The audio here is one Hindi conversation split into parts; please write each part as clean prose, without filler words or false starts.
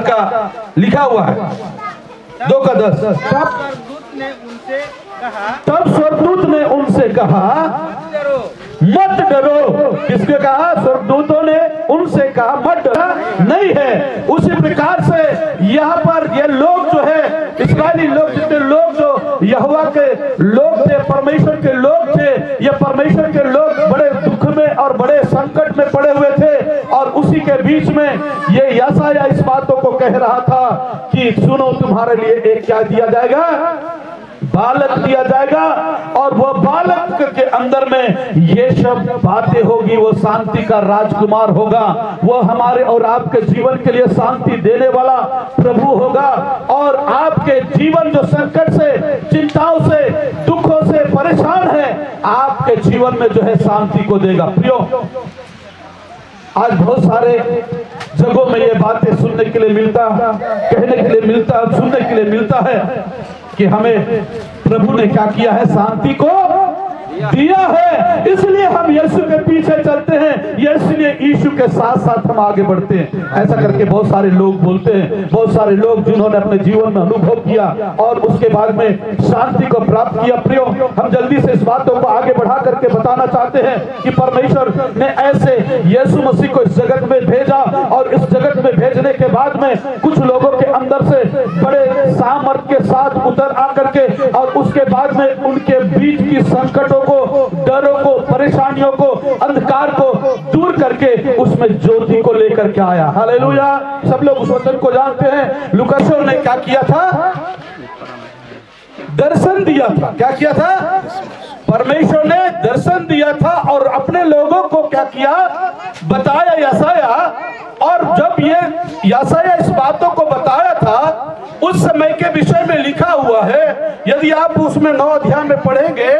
का लिखा हुआ है 2:10। तब स्वर्गदूत ने उनसे कहा मत डरो। किसने कहा? स्वर्गदूतों ने उनसे कहा मत डरो। नहीं है। उसी प्रकार से यहाँ पर ये लोग जो है, इस्राएली लोग, जितने लोग जो यहोवा के लोग थे, परमेश्वर के लोग थे, ये परमेश्वर के लोग बड़े दुख में और बड़े संकट में पड़े हुए थे। और उसी के बीच में ये यशायाह इस बातों को कह रहा था कि सुनो, तुम्हारे लिए एक क्या दिया जाएगा? बालक दिया जाएगा। और वो बालक के अंदर में ये सब बातें होगी। वो शांति का राजकुमार होगा। वो हमारे और आपके जीवन के लिए शांति देने वाला प्रभु होगा। और आपके जीवन जो संकट से, चिंताओं से, दुखों से परेशान है, आपके जीवन में जो है शांति को देगा। प्रियो, आज बहुत सारे जगहों में ये बातें सुनने के लिए मिलता, कहने के लिए मिलता, सुनने के लिए मिलता है कि हमें प्रभु ने क्या किया है? शांति को दिया है, इसलिए हम यीशु के पीछे चलते हैं, इसलिए यीशु के साथ साथ हम आगे बढ़ते हैं। ऐसा करके बहुत सारे लोग बोलते हैं। बहुत सारे लोग जिन्होंने अपने जीवन में अनुभव किया और उसके बाद में शांति को प्राप्त किया। प्रियो, हम जल्दी से इस बातों को आगे बढ़ा करके बताना चाहते हैं कि परमेश्वर ने ऐसे यीशु मसीह को इस जगत में भेजा। और इस जगत में भेजने के बाद में कुछ लोगों के अंदर से बड़े सामर्थ्य के साथ उतर आकर के, और उसके बाद में उनके बीच की संकटों को, डरों को, परेशानियों को, अंधकार को दूर करके उसमें ज्योति को लेकर के आया। हालेलुया। सब लोग उस वचन को जानते हैं। लूकास ने क्या किया था? दर्शन दिया था। क्या किया था? परमेश्वर ने दर्शन दिया था और अपने लोगों को क्या किया? बताया यशायाह। और जब ये यशायाह इस बातों को बताया था, उस समय के विषय में लिखा हुआ है। यदि आप उसमें 9 अध्याय में पढ़ेंगे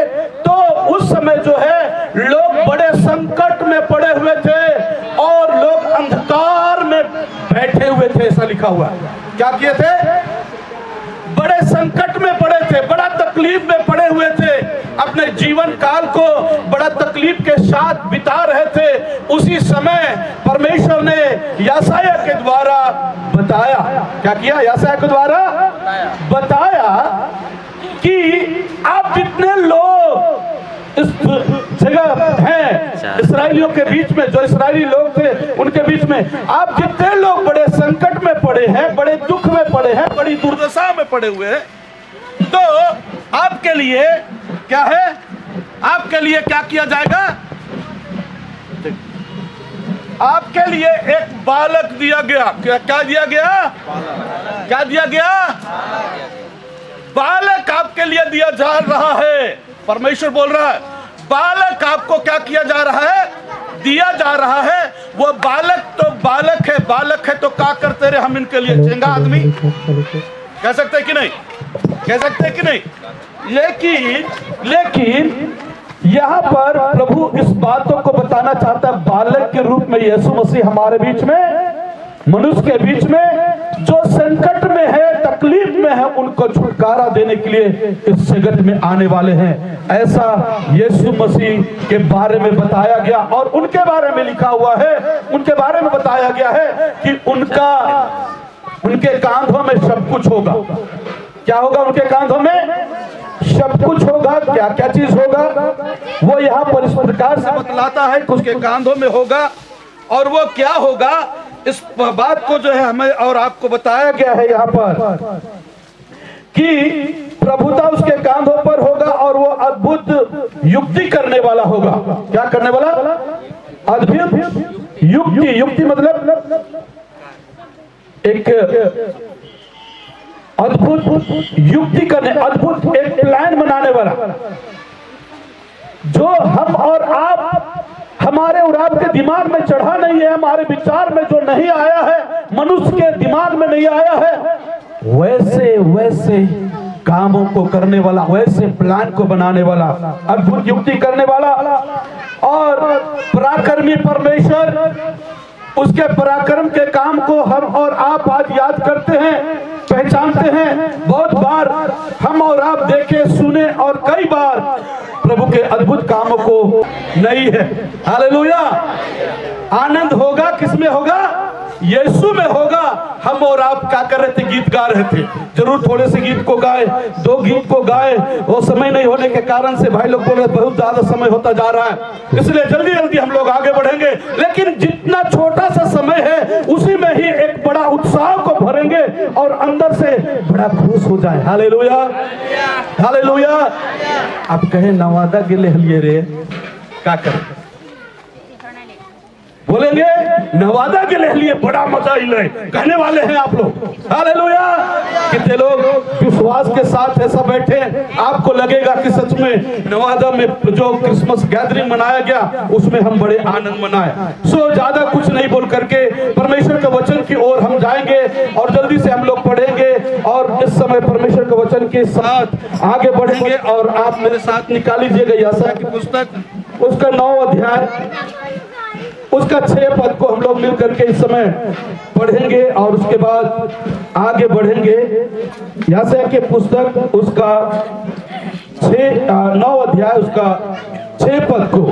तो उस समय जो है लोग बड़े संकट में पड़े हुए थे और लोग अंधकार में बैठे हुए थे, ऐसा लिखा हुआ है। क्या किए थे? बड़े संकट में पड़े थे, बड़ा तकलीफ में पड़े हुए थे, अपने जीवन काल को बड़ा तकलीफ के साथ बिता रहे थे। उसी समय परमेश्वर ने यशायाह के द्वारा बताया। क्या किया? यशायाह के द्वारा बताया कि आप जितने लोग इस जगह हैं, इस्राएलियों के बीच में, जो इस्राएली लोग थे उनके बीच में, आप जितने लोग बड़े संकट में पड़े हैं, बड़े दुख में पड़े हैं, बड़ी दुर्दशा में पड़े हुए हैं, तो आपके लिए क्या है? आपके लिए क्या किया जाएगा? आपके लिए एक बालक दिया गया। क्या दिया गया? क्या दिया गया? बालक आपके लिए दिया जा रहा है। परमेश्वर बोल रहा है, बालक आपको क्या किया जा रहा है? दिया जा रहा है। वो बालक तो बालक है, बालक है तो क्या करते रहे हम इनके लिए? चंगा आदमी कह सकते कि नहीं? कह सकते कि नहीं? लेकिन यहाँ पर प्रभु इस बातों को बताना चाहता है, बालक के रूप में यीशु मसीह हमारे बीच में, मनुष्य के बीच में, जो संकट में है, तकलीफ में है, उनको छुटकारा देने के लिए इस जगत में आने वाले हैं। ऐसा यीशु मसीह के बारे में बताया गया और उनके बारे में लिखा हुआ है। उनके बारे में बताया गया है कि उनके कांधों में सब कुछ होगा। क्या होगा? उनके कांधों में सब कुछ होगा। क्या क्या चीज होगा? वो यहाँ पर इस प्रकार से बतलाता है कि उसके कांधों में होगा। और वो क्या होगा, इस बात को जो है हमें और आपको बताया गया है यहाँ पर कि प्रभुता उसके कांधों पर होगा और वो अद्भुत युक्ति करने वाला होगा। क्या करने वाला? अद्भुत युक्ति। युक्ति मतलब एक अद्भुत युक्ति करने, अद्भुत एक प्लान बनाने वाला, जो हम और आप, हमारे और आपके दिमाग में चढ़ा नहीं है, हमारे विचार में जो नहीं आया है, मनुष्य के दिमाग में नहीं आया है, वैसे कामों को करने वाला, वैसे प्लान को बनाने वाला, अद्भुत युक्ति करने वाला। और पराक्रमी परमेश्वर, उसके पराक्रम के काम को हम और आप आज याद करते हैं, पहचानते हैं। बहुत बार हम और आप देखे, सुने और कई बार प्रभु के अद्भुत कामों को नहीं है। हालेलुया। आनंद होगा किसमें होगा? यीशु में होगा। हम और आप क्या कर रहे थे? गीत गा रहे थे। जरूर थोड़े से गीत को गाए, 2 गीत को गाए, वो समय नहीं होने के कारण से भाई लोग बोल रहे बहुत ज्यादा समय होता जा रहा है, इसलिए जल्दी जल्दी हम लोग आगे बढ़ेंगे। लेकिन जितना छोटा सा समय है उसी में ही एक बड़ा उत्साह को भरेंगे और अंदर से बड़ा खुश हो जाए। Hallelujah, hallelujah. आप कहे नवादा गिले हलिए रे क्या कर बोलेंगे? नवादा के लिए बड़ा मजा ले कहने वाले हैं आप लोग। हालेलुया। कितने लोग विश्वास के साथ ऐसा बैठे, आपको लगेगा कि सच में नवादा में जो क्रिसमस गैदरिंग मनाया गया उसमें हम बड़े आनंद मनाए। सो ज्यादा कुछ नहीं बोल करके परमेश्वर के वचन की ओर हम जाएंगे और जल्दी से हम लोग पढ़ेंगे और इस समय परमेश्वर के वचन के साथ आगे बढ़ेंगे। और आप मेरे साथ निकाल लीजिएगा यशायाह की पुस्तक, उसका 9 अध्याय, उसका 6 पद को हम लोग मिल करके इस समय पढ़ेंगे और उसके बाद आगे बढ़ेंगे। यशायाह की पुस्तक उसका 9 अध्याय उसका 6 पद को।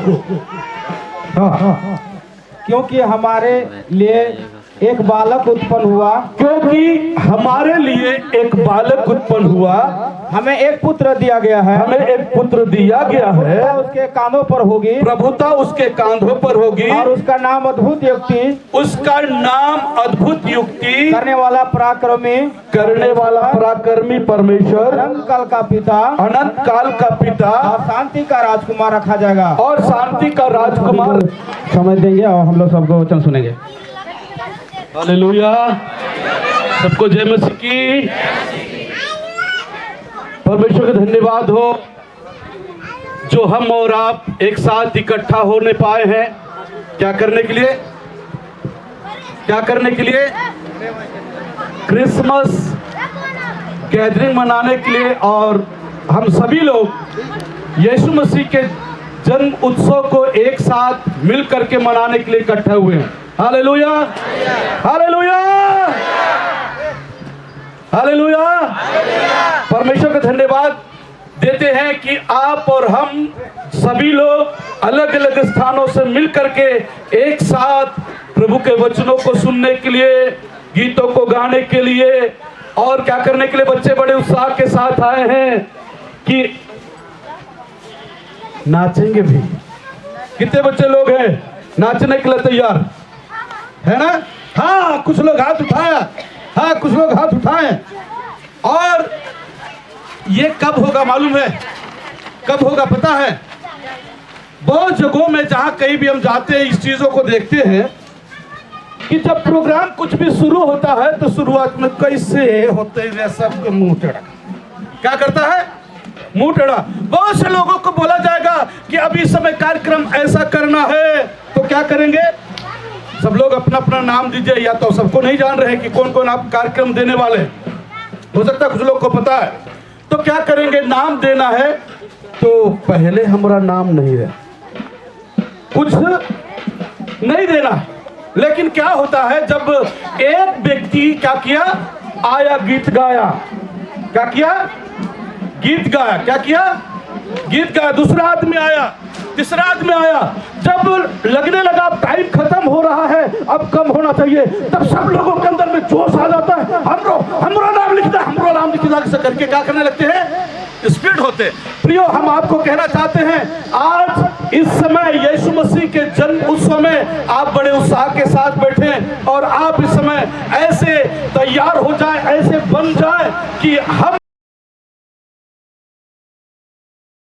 क्योंकि हमारे लिए एक बालक उत्पन्न हुआ, क्योंकि हमारे लिए एक बालक उत्पन्न हुआ, हमें एक पुत्र दिया गया है, हमें एक पुत्र दिया गया है, उसके कांधों पर होगी, प्रभुता उसके कांधों पर होगी और उसका नाम अद्भुत युक्ति, उसका नाम अद्भुत युक्ति, करने वाला पराक्रमी, करने वाला पराक्रमी परमेश्वर, अनंत काल का पिता, अनंत काल का पिता और शांति का राजकुमार रखा जाएगा। और शांति का राजकुमार। समझ देंगे और हम लोग सबको वचन सुनेंगे। हालेलुया। सबको जय मसीह की। परमेश्वर का धन्यवाद हो जो हम और आप एक साथ इकट्ठा होने पाए हैं। क्या करने के लिए? क्या करने के लिए? क्रिसमस गैदरिंग मनाने के लिए। और हम सभी लोग यीशु मसीह के जन्म उत्सव को एक साथ मिल करके मनाने के लिए इकट्ठा हुए हैं। Hallelujah, hallelujah, hallelujah. परमेश्वर का धन्यवाद देते हैं कि आप और हम सभी लोग अलग अलग स्थानों से मिल करके एक साथ प्रभु के वचनों को सुनने के लिए, गीतों को गाने के लिए और क्या करने के लिए बच्चे बड़े उत्साह के साथ आए हैं कि नाचेंगे भी। कितने बच्चे लोग हैं नाचने के लिए तैयार है ना? हाँ, कुछ लोग हाथ उठाया, हाँ कुछ लोग हाथ उठाए। और ये कब होगा मालूम है? कब होगा पता है? बहुत जगहों में जहां कहीं भी हम जाते हैं इस चीजों को देखते हैं कि जब प्रोग्राम कुछ भी शुरू होता है तो शुरुआत में कैसे होते हैं सबके मुंह टेढ़ा। क्या करता है? मुंह टेढ़ा। बहुत से लोगों को बोला जाएगा कि अभी इस समय कार्यक्रम ऐसा करना है तो क्या करेंगे? सब लोग अपना अपना नाम दीजिए, या तो सबको नहीं जान रहे कि कौन कौन आप कार्यक्रम देने वाले हैं। हो सकता है कुछ लोग को पता है। तो क्या करेंगे? नाम देना है तो पहले हमारा नाम नहीं है, कुछ नहीं देना। लेकिन क्या होता है जब एक व्यक्ति क्या किया? आया, गीत गाया। क्या किया? गीत गाया। क्या किया? गीत गाया। दूसरा आदमी आया, तीसरा आदमी आया। जब लगने लगा टाइम खत्म हो रहा है, अब कम होना चाहिए, तब सब लोगों के अंदर में जोश आ जाता है। हमरो नाम लिखता, हमरो नाम लिखता करके क्या करने लगते हैं? स्पीड होते। प्रियो, हम आपको कहना चाहते हैं आज इस समय यीशु मसीह के जन्म उत्सव में आप बड़े उत्साह के साथ बैठे और आप इस समय ऐसे तैयार हो जाए, ऐसे बन जाए कि हम